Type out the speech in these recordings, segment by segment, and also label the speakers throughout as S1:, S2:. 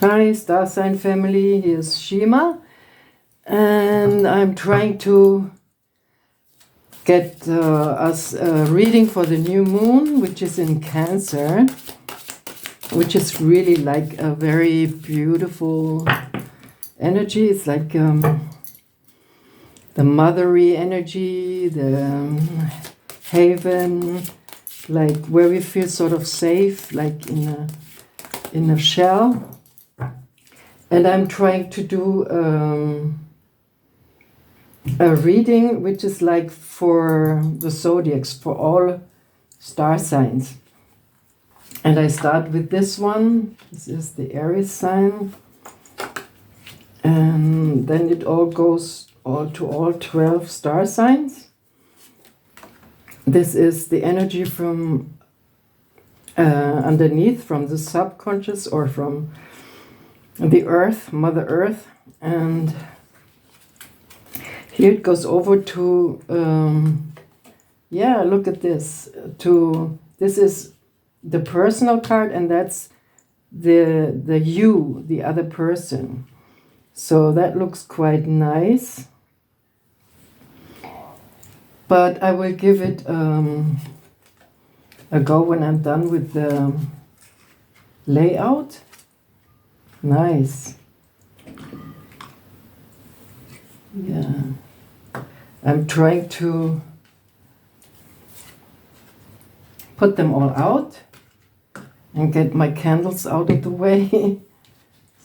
S1: Hi, star sign family. Here's Shima, and I'm trying to get us a reading for the new moon, which is in Cancer, which is really like a very beautiful energy. It's like the mothery energy, the haven, like where we feel sort of safe, like in a shell. And I'm trying to do a reading which is like for the zodiacs, for all star signs. And I start with this one. This is the Aries sign. And then it all goes to all 12 star signs. This is the energy from underneath, from the subconscious or from the earth, Mother Earth. And here it goes over to, yeah, look at this. This is the personal card, and that's the you, the other person. So that looks quite nice. But I will give it a go when I'm done with the layout. Nice. Yeah. I'm trying to put them all out and get my candles out of the way.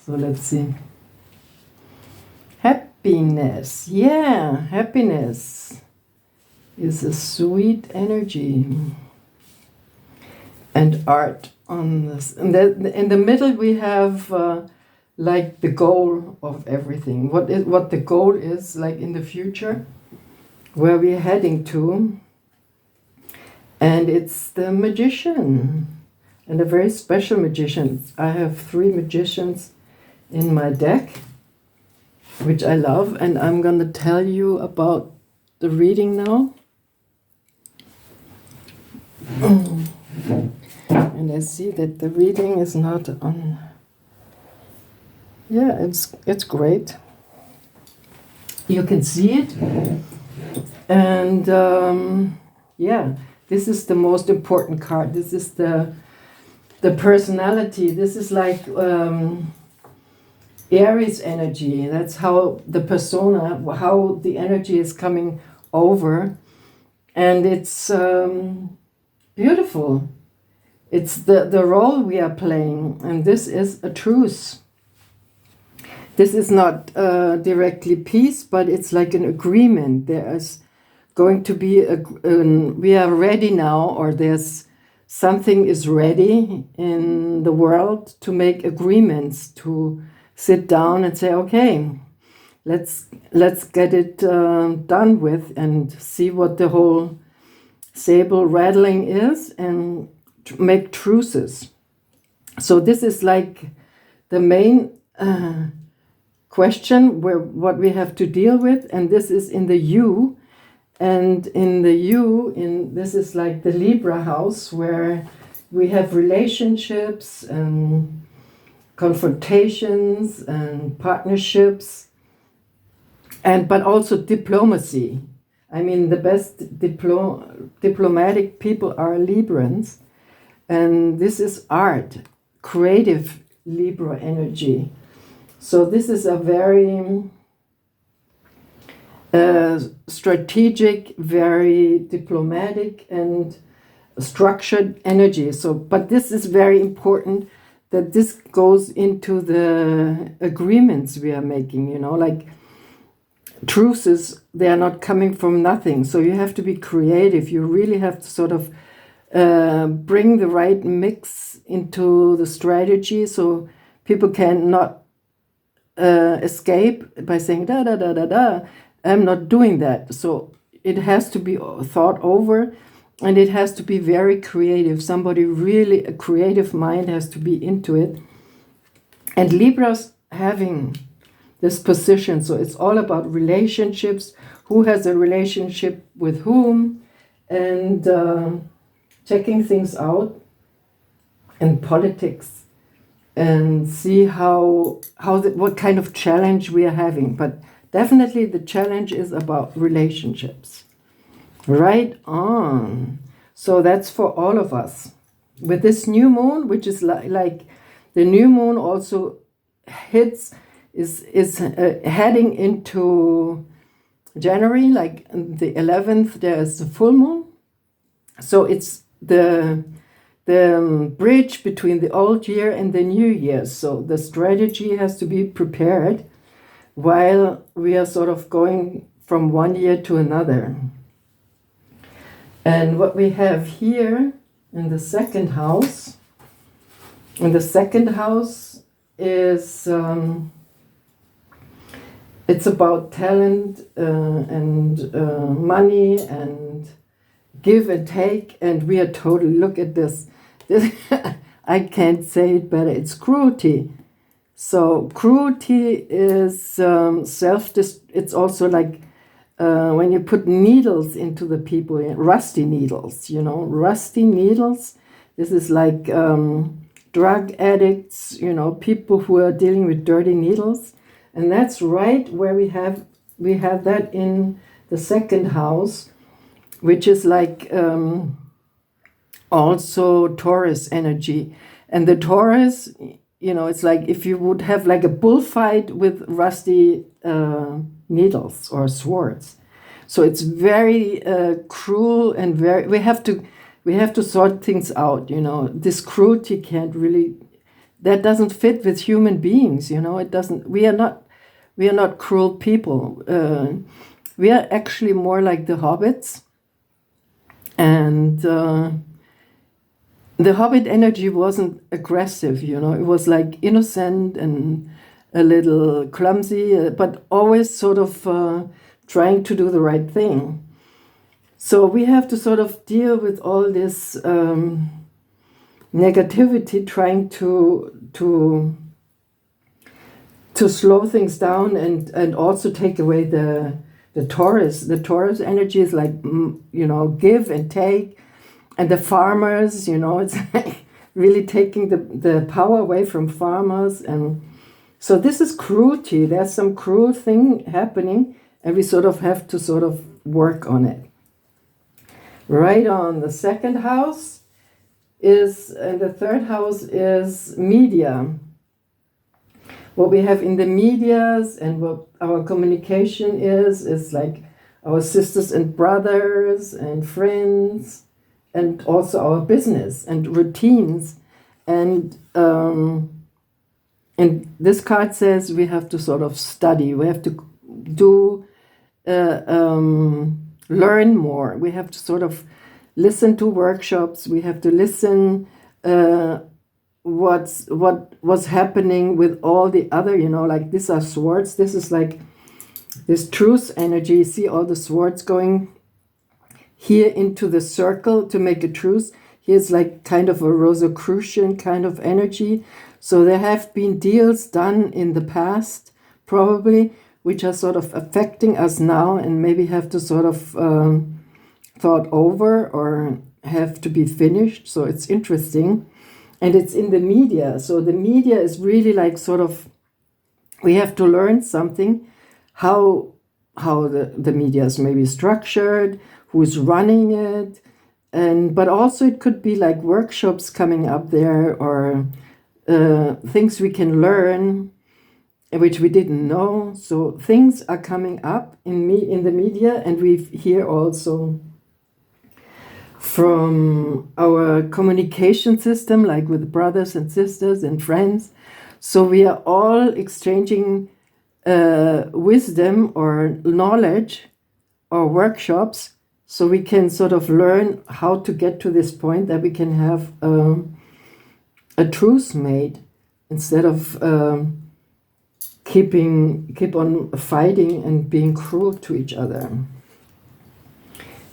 S1: So let's see. Happiness. Yeah, happiness is a sweet energy. And art on this. And in the middle we have like the goal of everything. What the goal is, like in the future, where we're heading to. And it's the magician. And a very special magician. I have 3 magicians in my deck, which I love. And I'm going to tell you about the reading now. And I see that the reading is not on. Yeah, it's great. You can see it. And yeah, this is the most important card. This is the personality. This is like Aries energy. That's how the persona, how the energy is coming over. And it's beautiful. It's the role we are playing, and this is a truce. This is not directly peace, but it's like an agreement. There is going to be we are ready now, or there's something is ready in the world to make agreements, to sit down and say, okay, let's get it done with and see what the whole sable rattling is, and make truces. So this is like the main question, what we have to deal with, and this is in the you. And in the you, this is like the Libra house, where we have relationships and confrontations and partnerships, but also diplomacy. I mean, the best diplomatic people are Librans. And this is art, creative Libra energy. So this is a very strategic, very diplomatic and structured energy. So, but this is very important, that this goes into the agreements we are making, you know, like truces, they are not coming from nothing. So you have to be creative. You really have to sort of bring the right mix into the strategy, so people cannot escape by saying da da da da da. I'm not doing that. So it has to be thought over, and it has to be very creative. Somebody really, a creative mind has to be into it. And Libra's having this position, so it's all about relationships. Who has a relationship with whom, and checking things out, and politics. and see what kind of challenge we are having. But definitely the challenge is about relationships. Right on. So that's for all of us. With this new moon, which is like the new moon also hits, is heading into January, like the 11th, there's the full moon. So it's the bridge between the old year and the new year. So the strategy has to be prepared while we are sort of going from one year to another. And what we have here in the second house, is it's about talent and money and give and take, and we are totally, look at this I can't say it better, it's cruelty. So cruelty is it's also like when you put needles into the people, rusty needles, rusty needles. This is like drug addicts, people who are dealing with dirty needles. And that's right where we have that in the second house, which is like also Taurus energy. And the Taurus, it's like if you would have like a bullfight with rusty needles or swords. So it's very cruel and very, we have to sort things out, This cruelty can't really, that doesn't fit with human beings, it doesn't, we are not cruel people. We are actually more like the hobbits. And the hobbit energy wasn't aggressive, it was like innocent and a little clumsy, but always sort of trying to do the right thing. So we have to sort of deal with all this negativity, trying to slow things down and also take away the Taurus. The Taurus energy is like, give and take. And the farmers, it's like really taking the power away from farmers. And so this is cruelty. There's some cruel thing happening, and we sort of have to sort of work on it. Right on. The second house and the third house is media. What we have in the medias and what our communication is like our sisters and brothers and friends, and also our business and routines. And this card says we have to sort of study. We have to do learn more. We have to sort of listen to workshops. We have to listen what was happening with all the other, like these are swords. This is like this truce energy. You see all the swords going here into the circle to make a truce. Here's like kind of a Rosicrucian kind of energy. So there have been deals done in the past, probably, which are sort of affecting us now and maybe have to sort of thought over or have to be finished. So it's interesting. And it's in the media. So the media is really like sort of, we have to learn something, how the media is maybe structured, who's running it, but also it could be like workshops coming up there or things we can learn which we didn't know. So things are coming up in the media, and we hear also from our communication system, like with brothers and sisters and friends. So we are all exchanging wisdom or knowledge or workshops, so we can sort of learn how to get to this point that we can have a truce made instead of keep on fighting and being cruel to each other.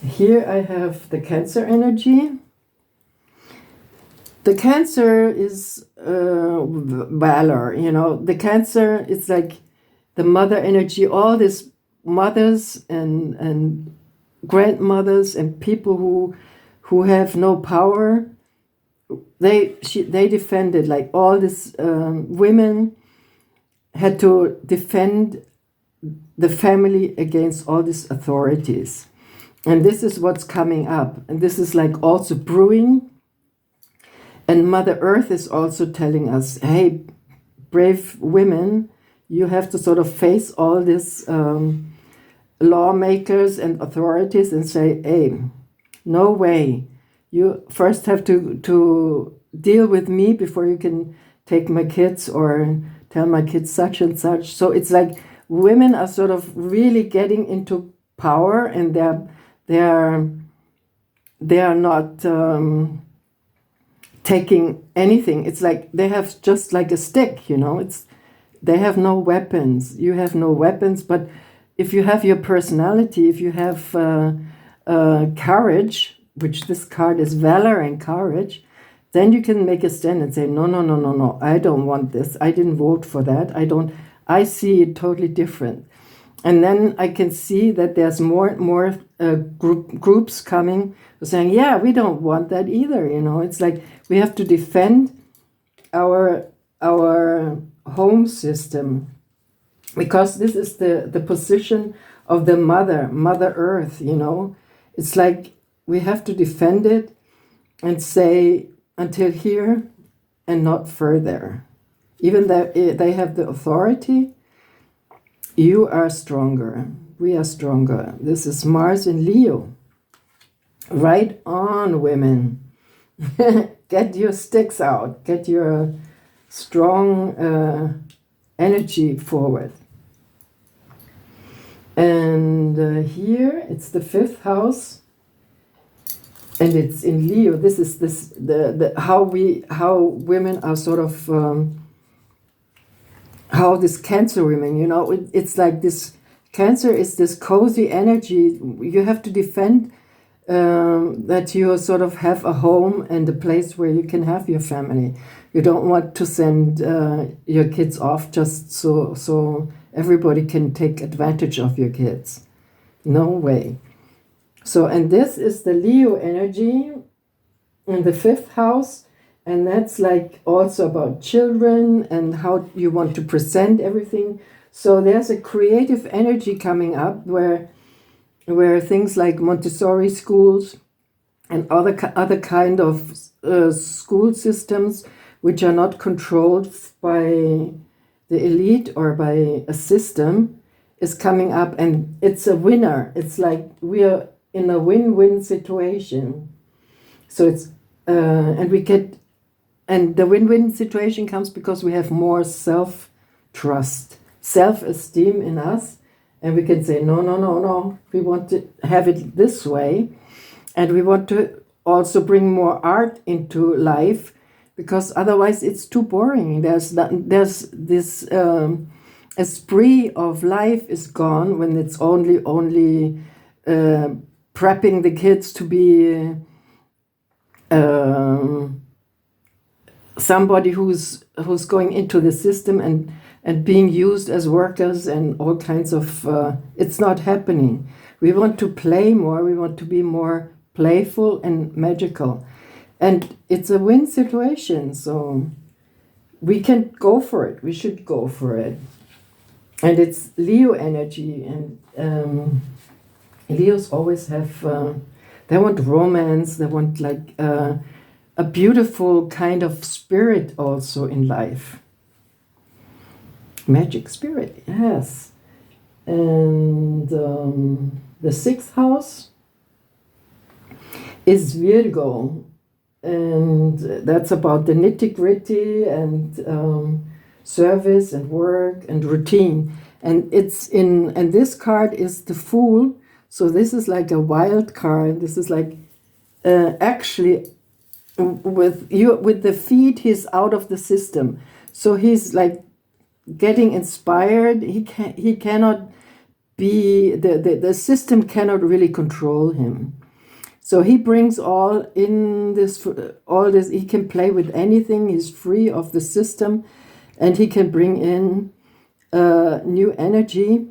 S1: Here I have the Cancer energy. The Cancer is valor, The Cancer is like the mother energy, all these mothers and grandmothers and people who have no power they defended, like all these women had to defend the family against all these authorities. And this is what's coming up. And this is like also brewing. And Mother Earth is also telling us, hey, brave women, you have to sort of face all these lawmakers and authorities and say, hey, no way. You first have to deal with me before you can take my kids or tell my kids such and such. So it's like women are sort of really getting into power, and they're not taking anything. It's like they have just like a stick, you know. They have no weapons. You have no weapons, but if you have your personality, if you have courage, which this card is valor and courage, then you can make a stand and say, no, no, no, no, no, I don't want this. I didn't vote for that. I see it totally different. And then I can see that there's more and more groups coming saying, yeah, we don't want that either. You know, it's like we have to defend our home system, because this is the position of the Mother Earth, you know. It's like we have to defend it and say until here and not further. Even though they have the authority, you are stronger. We are stronger. This is Mars in Leo. Right on, women. Get your sticks out. Get your strong energy forward. And here it's the 5th house, and it's in Leo. This is the how women are sort of how this Cancer women, you know, it's like this Cancer is this cozy energy. You have to defend that you sort of have a home and a place where you can have your family. You don't want to send your kids off just so everybody can take advantage of your kids. No way. So, and this is the Leo energy in the 5th house, and that's like also about children and how you want to present everything. So there's a creative energy coming up where things like Montessori schools and other kind of school systems which are not controlled by the elite or by a system is coming up, and it's a winner. It's like we are in a win-win situation. So it's and the win-win situation comes because we have more self-trust, self-esteem in us, and we can say, no, no, no, no, we want to have it this way, and we want to also bring more art into life, because otherwise it's too boring. There's this esprit of life is gone when it's only prepping the kids to be somebody who's going into the system and being used as workers and all kinds of it's not happening. We want to play more. We want to be more playful and magical, and it's a win situation. So we can go for it. We should go for it. And it's Leo energy, and Leos always have they want romance. They want like a beautiful kind of spirit also in life. Magic spirit, yes. And the 6th house is Virgo, and that's about the nitty-gritty and service and work and routine. And and this card is the Fool. So this is like a wild card. This is like actually with the feet, he's out of the system. So he's like getting inspired. He cannot be the system cannot really control him. So he brings all this. He can play with anything. He's free of the system, and he can bring in new energy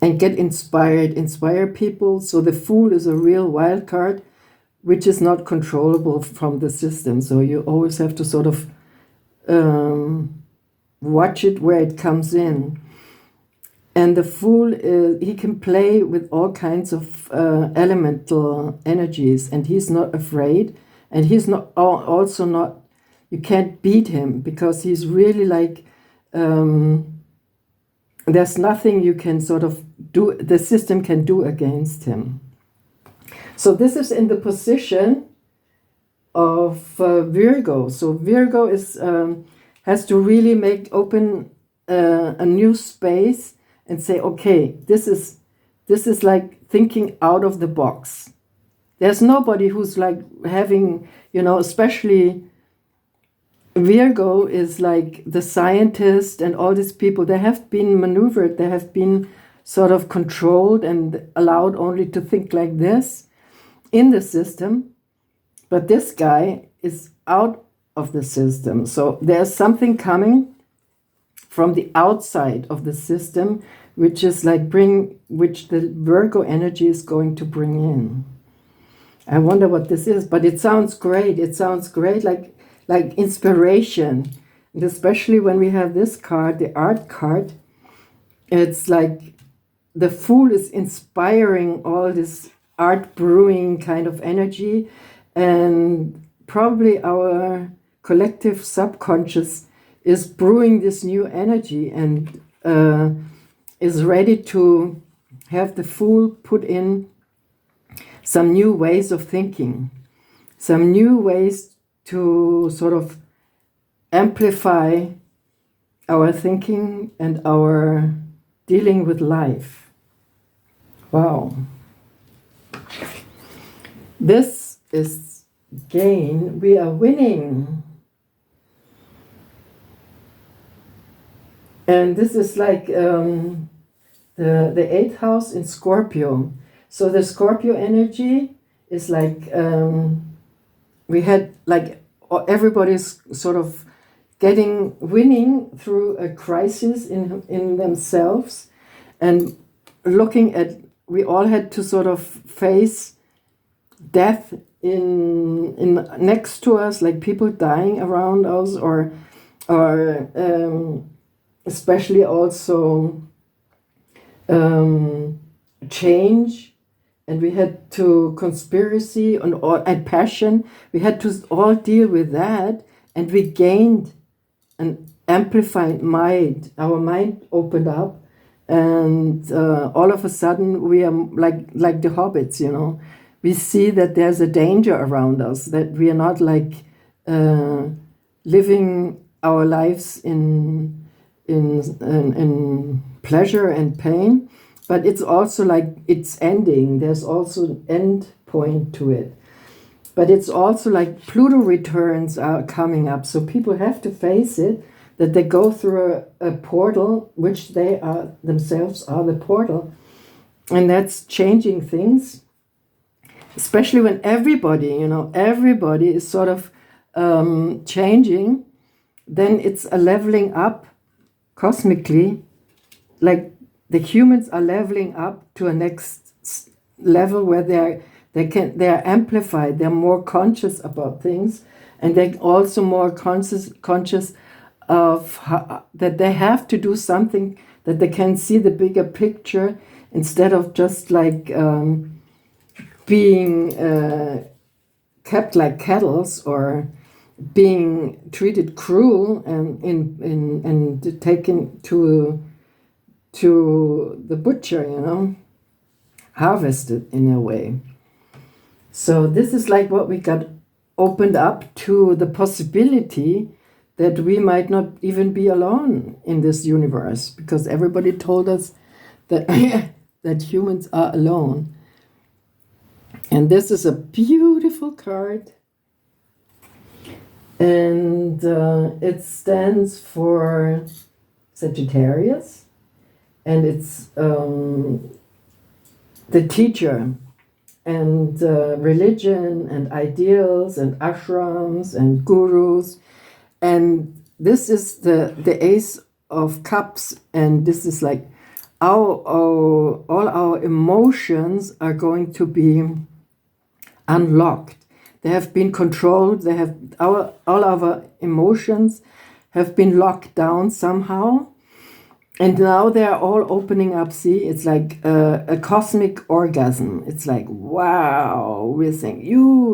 S1: and get inspired, inspire people. So the Fool is a real wild card, which is not controllable from the system. So you always have to sort of watch it where it comes in. And the Fool, he can play with all kinds of elemental energies, and he's not afraid. And he's not also not, you can't beat him, because he's really like, there's nothing you can sort of do, the system can do against him. So this is in the position of Virgo. So Virgo is has to really open a new space and say, okay, this is like thinking out of the box. There's nobody who's like having, especially Virgo is like the scientist and all these people. They have been maneuvered, they have been sort of controlled and allowed only to think like this in the system. But this guy is out of the system. So there's something coming from the outside of the system, which is like which the Virgo energy is going to bring in. I wonder what this is, but it sounds great. It sounds great, like inspiration. And especially when we have this card, the art card, it's like the Fool is inspiring all this art brewing kind of energy, and probably our collective subconscious is brewing this new energy and is ready to have the Fool put in some new ways of thinking, some new ways to sort of amplify our thinking and our dealing with life. Wow. This is gain. We are winning. And this is like the 8th house in Scorpio. So the Scorpio energy is like, we had like everybody's sort of winning through a crisis in themselves, and looking at, we all had to sort of face death in next to us, like people dying around us, or especially also change. And we had to conspiracy and passion. We had to all deal with that, and we gained an amplified mind. Our mind opened up, and all of a sudden we are like the hobbits. We see that there's a danger around us. That we are not like living our lives in pleasure and pain. But it's also like it's ending. There's also an end point to it. But it's also like Pluto returns are coming up. So people have to face it, that they go through a portal, which they are themselves are the portal. And that's changing things. Especially when everybody is sort of changing, then it's a leveling up cosmically, like the humans are leveling up to a next level where they're amplified, they're more conscious about things, and they're also more conscious of that they have to do something, that they can see the bigger picture instead of just like being kept like cattle, or being treated cruel and taken to the butcher, harvested in a way. So this is like what we got opened up to, the possibility that we might not even be alone in this universe, because everybody told us that that humans are alone. And this is a beautiful card, and it stands for Sagittarius. And it's the teacher, and religion and ideals and ashrams and gurus. And this is the Ace of Cups, and this is like all our emotions are going to be unlocked. They have been controlled. They have all our emotions have been locked down somehow. And now they're all opening up. See, it's like a cosmic orgasm. It's like, wow, we're saying,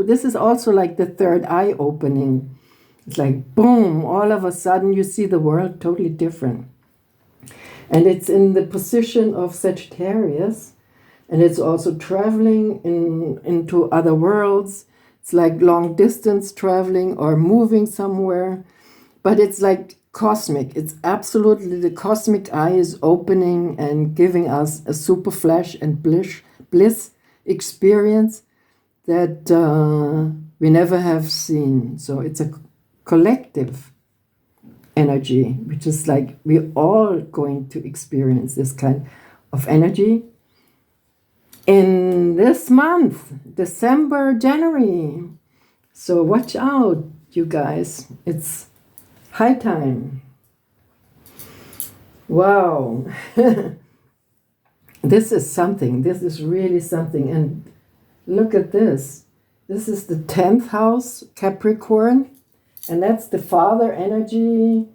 S1: this is also like the third eye opening. It's like, boom, all of a sudden you see the world totally different. And it's in the position of Sagittarius. And it's also traveling into other worlds. It's like long distance traveling or moving somewhere. But it's like cosmic. It's absolutely, the cosmic eye is opening and giving us a super flash and bliss experience that we never have seen. So it's a collective energy, which is like we're all going to experience this kind of energy in this month, December, January. So watch out, you guys. It's high time. Wow. This is something. This is really something. And look at this. This is the 10th house, Capricorn. And that's the father energy.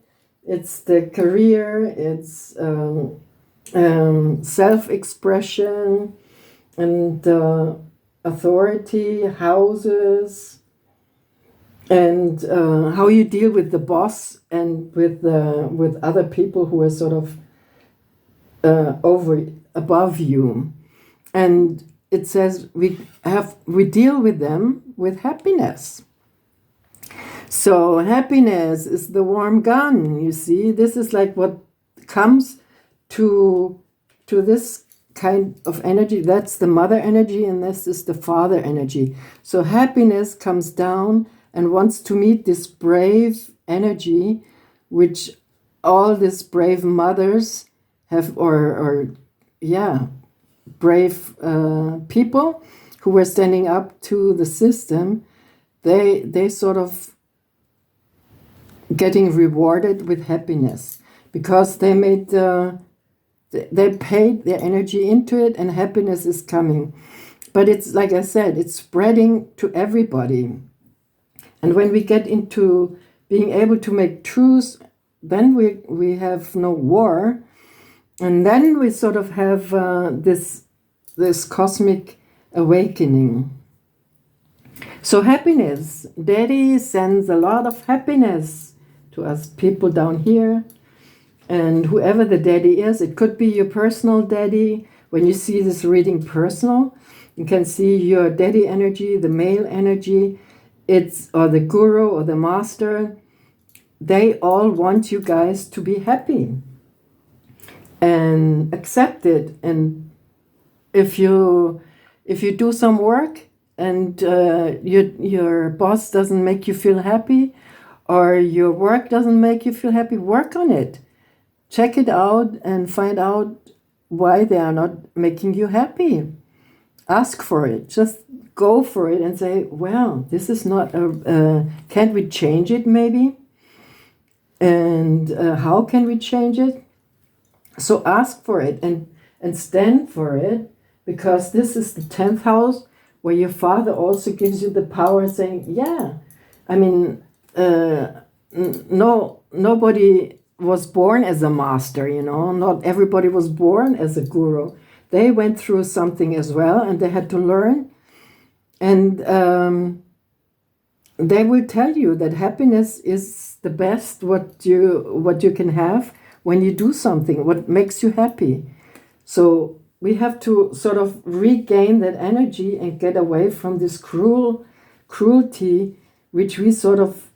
S1: It's the career. It's self-expression and authority, houses, and how you deal with the boss and with other people who are sort of above you. And it says we deal with them with happiness. So happiness is the warm gun. You see, this is like what comes to this kind of energy. That's the mother energy, and this is the father energy. So happiness comes down and wants to meet this brave energy, which all these brave mothers have, brave people who were standing up to the system. They sort of getting rewarded with happiness because they made they paid their energy into it, and happiness is coming. But it's like I said, it's spreading to everybody. And when we get into being able to make truce, then we have no war, and then we sort of have this cosmic awakening. So happiness, Daddy sends a lot of happiness to us people down here, and whoever the daddy is, it could be your personal daddy. When you see this reading personal, you can see your daddy energy, the male energy, or the guru or the master. They all want you guys to be happy and accepted. And if you do some work and your boss doesn't make you feel happy, or your work doesn't make you feel happy, work on it. Check it out and find out why they are not making you happy. Ask for it. Just go for it and say, well, this is not can't we change it maybe? And how can we change it? So ask for it and stand for it, because this is the 10th house where your father also gives you the power, saying, yeah, I mean, nobody was born as a master, not everybody was born as a guru. They went through something as well, and they had to learn. And they will tell you that happiness is the best what you can have when you do something, what makes you happy. So we have to sort of regain that energy and get away from this cruelty, which we sort of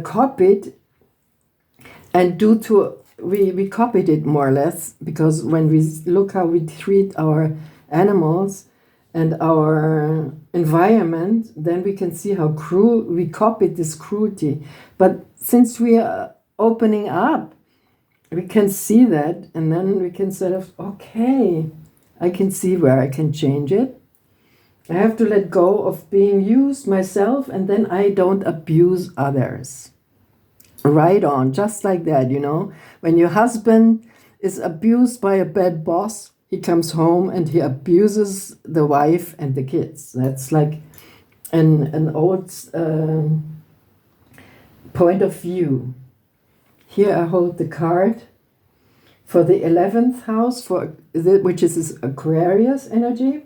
S1: copied, and we copied it more or less, because when we look how we treat our animals and our environment, then we can see how cruel we copied this cruelty. But since we are opening up, we can see that, and then we can sort of, okay, I can see where I can change it. I have to let go of being used myself, and then I don't abuse others. Right on, just like that, When your husband is abused by a bad boss, he comes home and he abuses the wife and the kids. That's like an old point of view. Here I hold the card for the 11th house, which is Aquarius energy.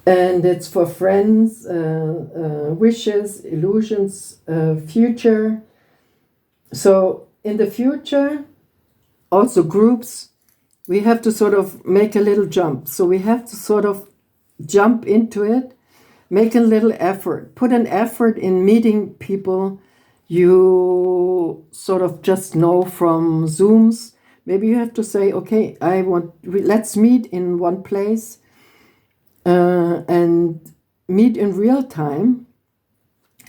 S1: And it's for friends, wishes, illusions, future. So in the future, also groups, we have to sort of make a little jump. So we have to sort of jump into it, make a little effort, put an effort in meeting people you sort of just know from Zooms. Maybe you have to say, okay, let's meet in one place and meet in real time.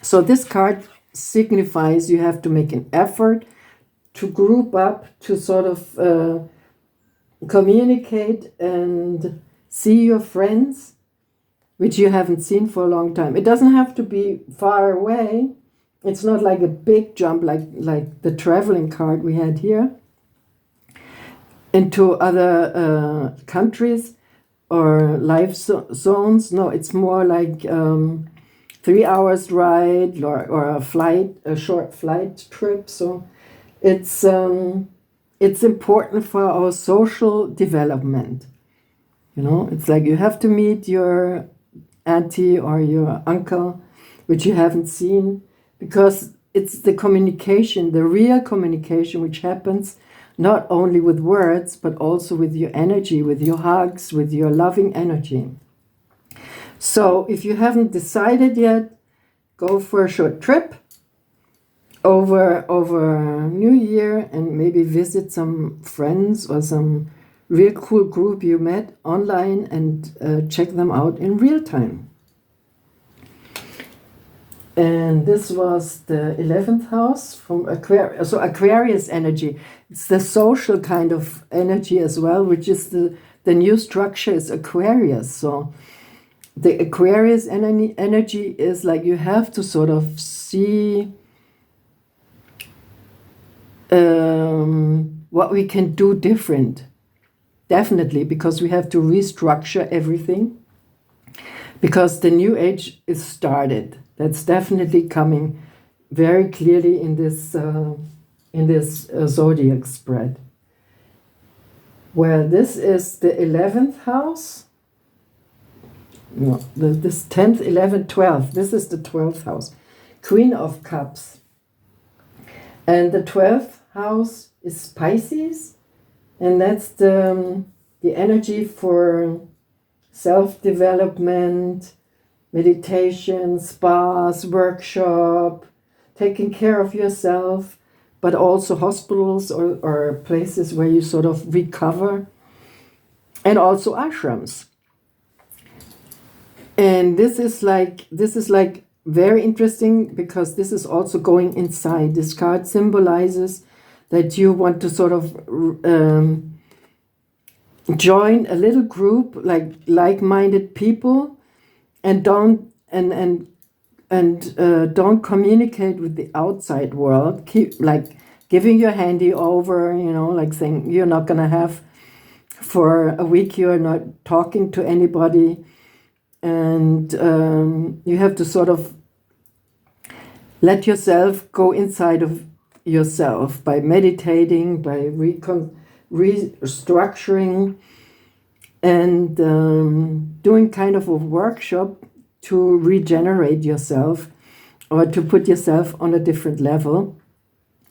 S1: So this card signifies you have to make an effort to group up, to sort of communicate and see your friends, which you haven't seen for a long time. It doesn't have to be far away. It's not like a big jump like the traveling card we had here into other countries or life zones. No, it's more like 3 hours ride or a short flight trip. So it's important for our social development. You know, it's like you have to meet your auntie or your uncle, which you haven't seen, because it's the communication, the real communication, which happens not only with words, but also with your energy, with your hugs, with your loving energy. So if you haven't decided yet, go for a short trip over New Year and maybe visit some friends or some real cool group you met online and check them out in real time. And this was the 11th house from Aquarius. So Aquarius energy, it's the social kind of energy as well, which is the new structure is Aquarius. So the Aquarius energy is like you have to sort of see what we can do different. Definitely, because we have to restructure everything. Because the new age is started. That's definitely coming very clearly in this zodiac spread. Where this is the 11th house. No, this 10th, 11th, 12th. This is the 12th house. Queen of Cups. And the 12th house is Pisces. And that's the energy for self-development, meditation, spas, workshop, taking care of yourself, but also hospitals or places where you sort of recover, and also ashrams. And this is like very interesting because this is also going inside. This card symbolizes that you want to sort of join a little group, like-minded people, and don't communicate with the outside world. Keep like giving your handy over, you know, like saying you're not gonna have for a week. You're not talking to anybody, and you have to sort of let yourself go inside of yourself by meditating, by restructuring, and doing kind of a workshop to regenerate yourself or to put yourself on a different level.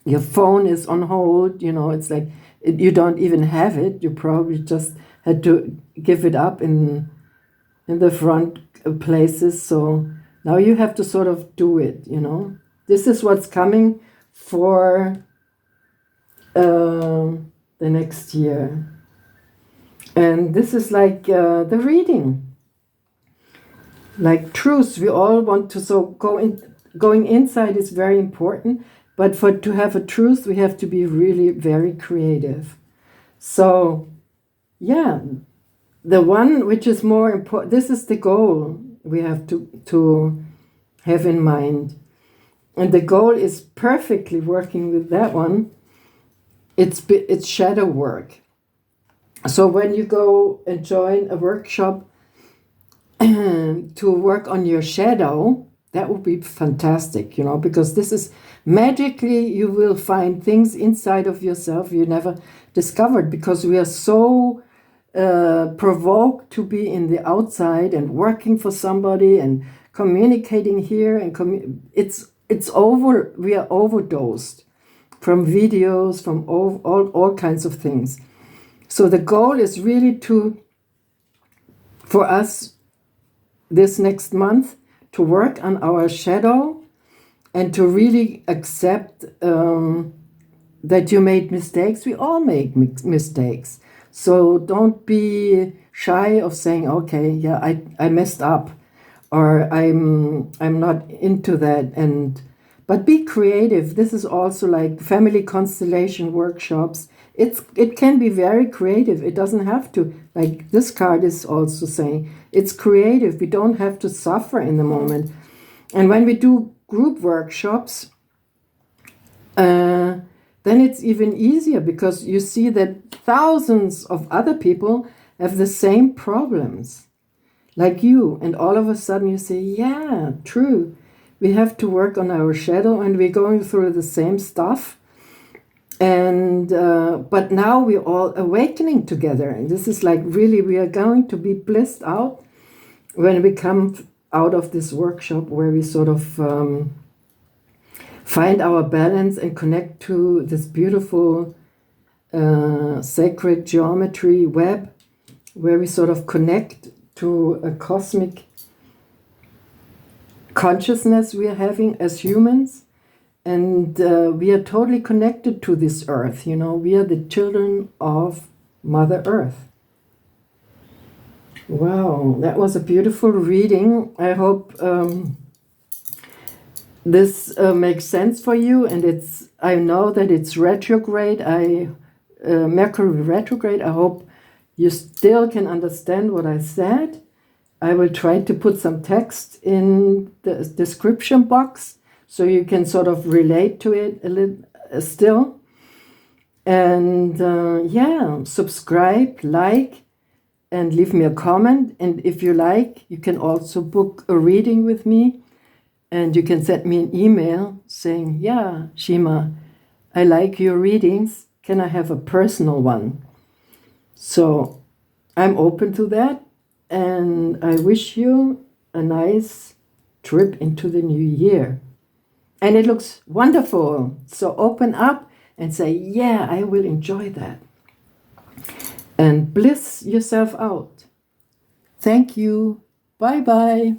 S1: Your phone is on hold, you know, it's like you don't even have it. You probably just had to give it up in the front places. So now you have to sort of do it, you know. This is what's coming for the next year. And this is like the reading. Like Truce, we all want to, so going inside is very important, but to have a truth, we have to be really very creative. So, yeah, the one which is more important, this is the goal we have to have in mind. And the goal is perfectly working with that one. It's shadow work. So when you go and join a workshop, to work on your shadow, that would be fantastic, you know, because this is magically you will find things inside of yourself you never discovered, because we are so provoked to be in the outside and working for somebody and communicating here, and it's over. We are overdosed from videos, from all kinds of things. So the goal is really for us this next month to work on our shadow and to really accept that you made mistakes. We all make mistakes. So don't be shy of saying, okay, yeah, I messed up, or I'm not into that. But be creative. This is also like family constellation workshops. It can be very creative. It doesn't have to, like this card is also saying, it's creative. We don't have to suffer in the moment. And when we do group workshops, then it's even easier, because you see that thousands of other people have the same problems like you. And all of a sudden you say, yeah, true. We have to work on our shadow, and we're going through the same stuff. And but now we're all awakening together. And this is like really, we are going to be blissed out when we come out of this workshop, where we sort of find our balance and connect to this beautiful sacred geometry web, where we sort of connect to a cosmic consciousness we are having as humans. And we are totally connected to this earth. You know, we are the children of Mother Earth. Wow, that was a beautiful reading. I hope this makes sense for you. And I know that it's retrograde. Mercury retrograde. I hope you still can understand what I said. I will try to put some text in the description box, so you can sort of relate to it a little still. And yeah, subscribe, like, and leave me a comment. And if you like, you can also book a reading with me. And you can send me an email saying, yeah, Shima, I like your readings. Can I have a personal one? So I'm open to that. And I wish you a nice trip into the new year. And it looks wonderful. So open up and say, yeah, I will enjoy that. And bliss yourself out. Thank you. Bye-bye.